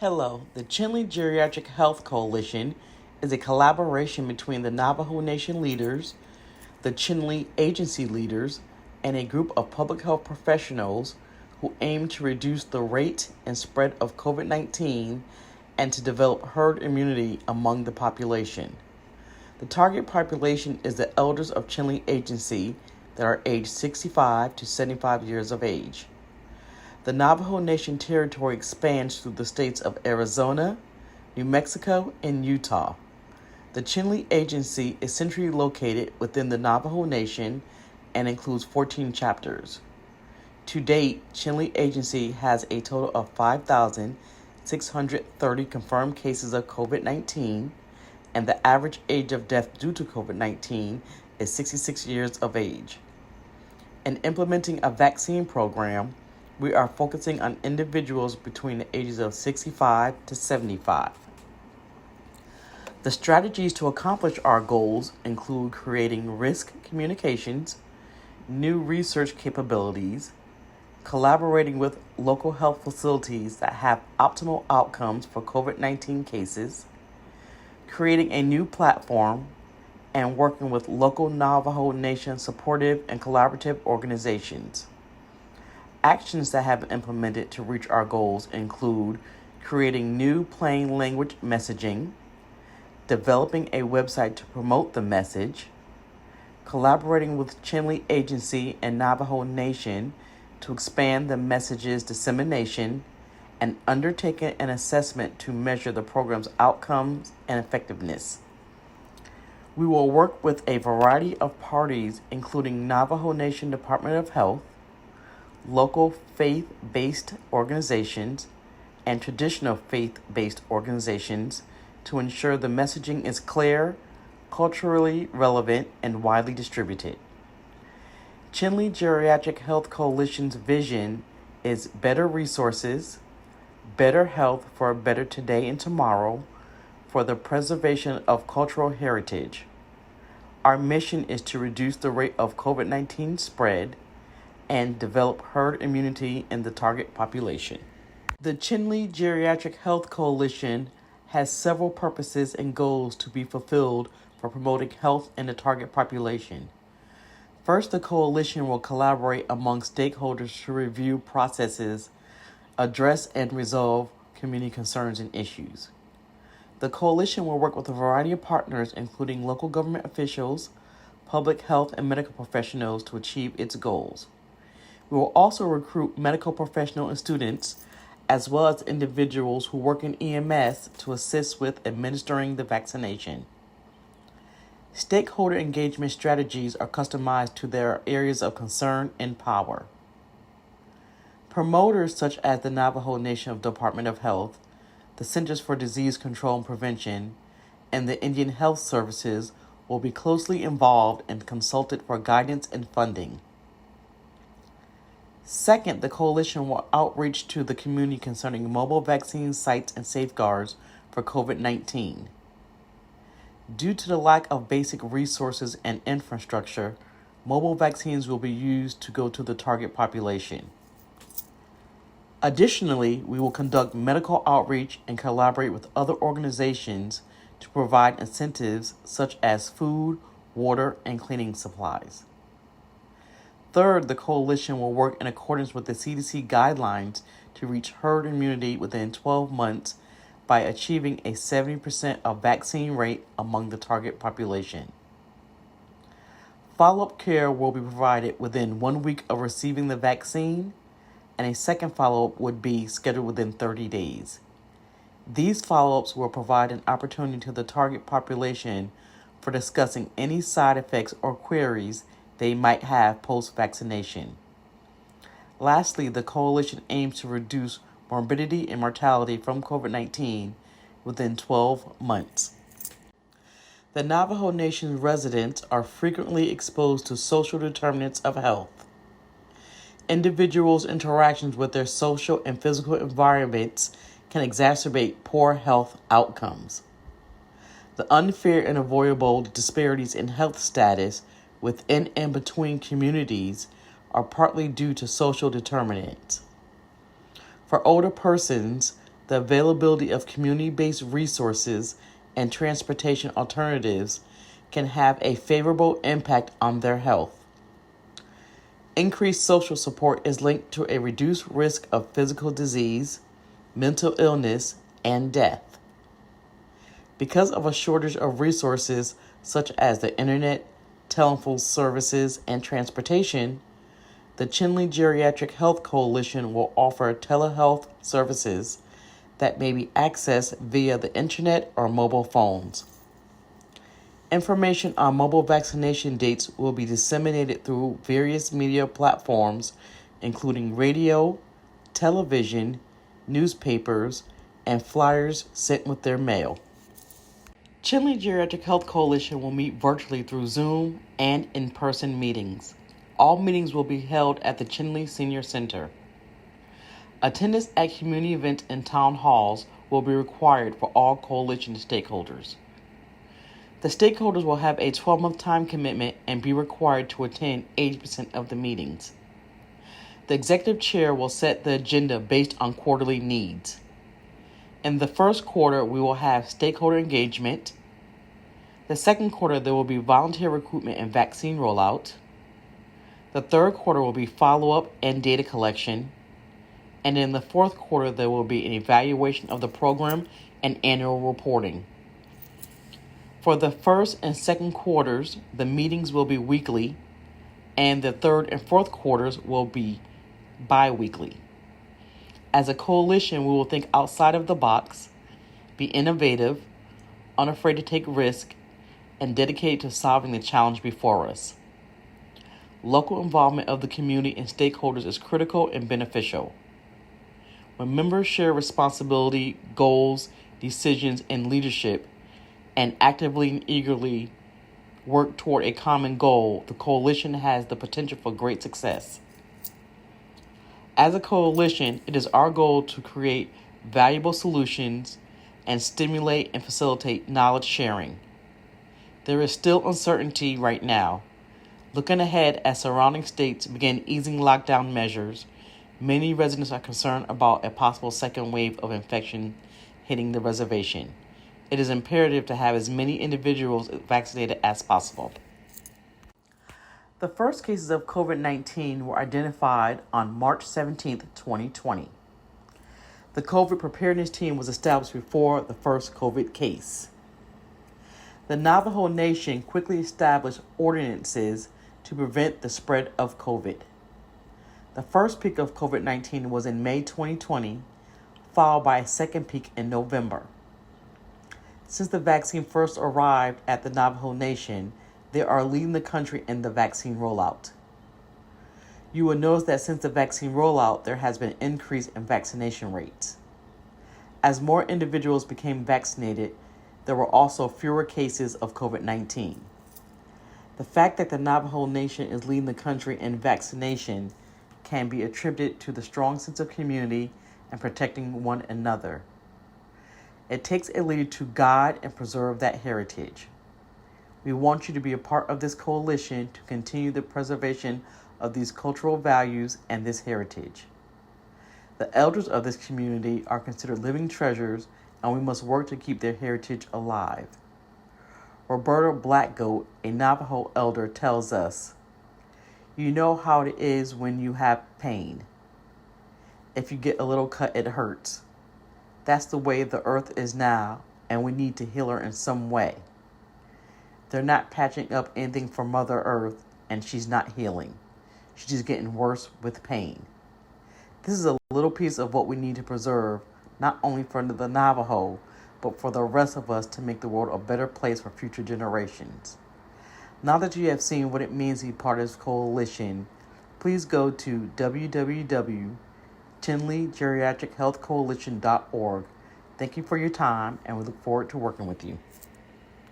Hello, the Chinle Geriatric Health Coalition is a collaboration between the Navajo Nation leaders, the Chinle agency leaders, and a group of public health professionals who aim to reduce the rate and spread of COVID-19 and to develop herd immunity among the population. The target population is the elders of Chinle agency that are aged 65 to 75 years of age. The Navajo Nation territory expands through the states of Arizona, New Mexico, and Utah. The Chinle Agency is centrally located within the Navajo Nation and includes 14 chapters. To date, Chinle Agency has a total of 5,630 confirmed cases of COVID-19, and the average age of death due to COVID-19 is 66 years of age. In implementing a vaccine program, we are focusing on individuals between the ages of 65 to 75. The strategies to accomplish our goals include creating risk communications, new research capabilities, collaborating with local health facilities that have optimal outcomes for COVID-19 cases, creating a new platform, and working with local Navajo Nation supportive and collaborative organizations. Actions that have been implemented to reach our goals include creating new plain language messaging, developing a website to promote the message, collaborating with Chinle Agency and Navajo Nation to expand the message's dissemination, and undertaking an assessment to measure the program's outcomes and effectiveness. We will work with a variety of parties, including Navajo Nation Department of Health, local faith-based organizations, and traditional faith-based organizations to ensure the messaging is clear, culturally relevant, and widely distributed. Chinle Geriatric Health Coalition's vision is better resources, better health for a better today and tomorrow, for the preservation of cultural heritage. Our mission is to reduce the rate of COVID-19 spread and develop herd immunity in the target population. The Chinle Geriatric Health Coalition has several purposes and goals to be fulfilled for promoting health in the target population. First, the coalition will collaborate among stakeholders to review processes, address and resolve community concerns and issues. The coalition will work with a variety of partners, including local government officials, public health, and medical professionals to achieve its goals. We will also recruit medical professionals and students, as well as individuals who work in EMS to assist with administering the vaccination. Stakeholder engagement strategies are customized to their areas of concern and power. Promoters such as the Navajo Nation Department of Health, the Centers for Disease Control and Prevention, and the Indian Health Services will be closely involved and consulted for guidance and funding. Second, the coalition will outreach to the community concerning mobile vaccine sites and safeguards for COVID-19. Due to the lack of basic resources and infrastructure, mobile vaccines will be used to go to the target population. Additionally, we will conduct medical outreach and collaborate with other organizations to provide incentives such as food, water, and cleaning supplies. Third, the coalition will work in accordance with the CDC guidelines to reach herd immunity within 12 months by achieving a 70% of vaccine rate among the target population. Follow-up care will be provided within 1 week of receiving the vaccine, and a second follow-up would be scheduled within 30 days. These follow-ups will provide an opportunity to the target population for discussing any side effects or queries they might have post-vaccination. Lastly, the coalition aims to reduce morbidity and mortality from COVID-19 within 12 months. The Navajo Nation residents are frequently exposed to social determinants of health. Individuals' interactions with their social and physical environments can exacerbate poor health outcomes. The unfair and avoidable disparities in health status within and between communities are partly due to social determinants. For older persons, the availability of community-based resources and transportation alternatives can have a favorable impact on their health. Increased social support is linked to a reduced risk of physical disease, mental illness, and death. Because of a shortage of resources such as the internet, telephone services, and transportation, the Chinle Geriatric Health Coalition will offer telehealth services that may be accessed via the internet or mobile phones. Information on mobile vaccination dates will be disseminated through various media platforms, including radio, television, newspapers, and flyers sent with their mail. Chinle Geriatric Health Coalition will meet virtually through Zoom and in-person meetings. All meetings will be held at the Chinle Senior Center. Attendance at community events and town halls will be required for all coalition stakeholders. The stakeholders will have a 12-month time commitment and be required to attend 80% of the meetings. The executive chair will set the agenda based on quarterly needs. In the first quarter, we will have stakeholder engagement. The second quarter, there will be volunteer recruitment and vaccine rollout. The third quarter will be follow-up and data collection. And in the fourth quarter, there will be an evaluation of the program and annual reporting. For the first and second quarters, the meetings will be weekly, and the third and fourth quarters will be bi-weekly. As a coalition, we will think outside of the box, be innovative, unafraid to take risk, and dedicated to solving the challenge before us. Local involvement of the community and stakeholders is critical and beneficial. When members share responsibility, goals, decisions, and leadership, and actively and eagerly work toward a common goal, the coalition has the potential for great success. As a coalition, it is our goal to create valuable solutions and stimulate and facilitate knowledge sharing. There is still uncertainty right now. Looking ahead as surrounding states begin easing lockdown measures, many residents are concerned about a possible second wave of infection hitting the reservation. It is imperative to have as many individuals vaccinated as possible. The first cases of COVID-19 were identified on March 17, 2020. The COVID preparedness team was established before the first COVID case. The Navajo Nation quickly established ordinances to prevent the spread of COVID. The first peak of COVID-19 was in May 2020, followed by a second peak in November. Since the vaccine first arrived at the Navajo Nation, they are leading the country in the vaccine rollout. You will notice that since the vaccine rollout, there has been an increase in vaccination rates. As more individuals became vaccinated, there were also fewer cases of COVID-19. The fact that the Navajo Nation is leading the country in vaccination can be attributed to the strong sense of community and protecting one another. It takes a leader to guide and preserve that heritage. We want you to be a part of this coalition to continue the preservation of these cultural values and this heritage. The elders of this community are considered living treasures, and we must work to keep their heritage alive. Roberta Blackgoat, a Navajo elder, tells us, "You know how it is when you have pain. If you get a little cut, it hurts. That's the way the earth is now, and we need to heal her in some way. They're not patching up anything for Mother Earth, and she's not healing. She's just getting worse with pain." This is a little piece of what we need to preserve, not only for the Navajo, but for the rest of us to make the world a better place for future generations. Now that you have seen what it means to be part of this coalition, please go to www.chinlegeriatrichealthcoalition.org. Thank you for your time, and we look forward to working with you.